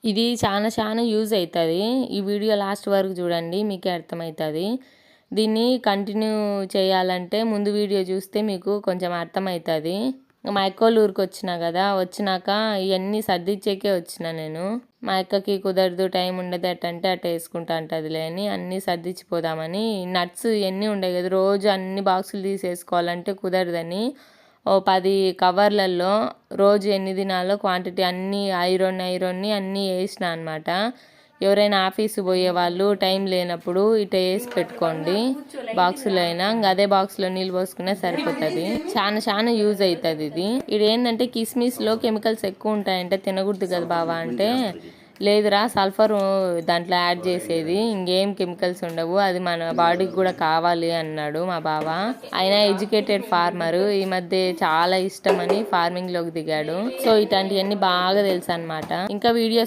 ఇది చాలా యూజ్ అవుతుంది. ఈ వీడియో లాస్ట్ వరకు చూడండి, మీకే అర్థమవుతుంది. దీన్ని కంటిన్యూ చేయాలంటే ముందు వీడియో చూస్తే మీకు కొంచెం అర్థమవుతుంది. మా అక్కోళ్ళ ఊరికి వచ్చినా కదా, వచ్చినాక ఇవన్నీ సర్దిచ్చేకే వచ్చిన నేను. మా అక్కకి కుదరదు, టైం ఉండదు, అంటే అట్ట వేసుకుంటా అంటదిలే అని అన్నీ సర్దిచ్చిపోదామని. నట్స్ ఇవన్నీ ఉండే కదా, రోజు అన్ని బాక్సులు తీసేసుకోవాలంటే కుదరదని 10 కవర్లలో రోజు ఎన్ని తినాలో క్వాంటిటీ అన్నీ ఐరన్ని అన్నీ వేసిన అనమాట. ఎవరైనా ఆఫీసు పోయే వాళ్ళు టైం లేనప్పుడు ఇట వేసి పెట్టుకోండి బాక్సులో అయినా. ఇంకా అదే బాక్స్లో నీళ్ళు పోసుకునే సరిపోతుంది. చాలా యూజ్ అవుతుంది ఇది. ఇది ఏంటంటే కిస్మిస్లో కెమికల్స్ ఎక్కువ ఉంటాయంటే తినకూడదు కదా బావా అంటే, లేదురా సల్ఫర్ దాంట్లో యాడ్ చేసేది, ఇంకేం కెమికల్స్ ఉండవు, అది మన బాడీకి కూడా కావాలి అన్నాడు మా బావ. ఆయన ఎడ్యుకేటెడ్ ఫార్మర్, ఈ మధ్య చాలా ఇష్టమని ఫార్మింగ్ లోకి దిగాడు. సో ఇట్లాంటివన్నీ బాగా తెలుసు అనమాట. ఇంకా వీడియోస్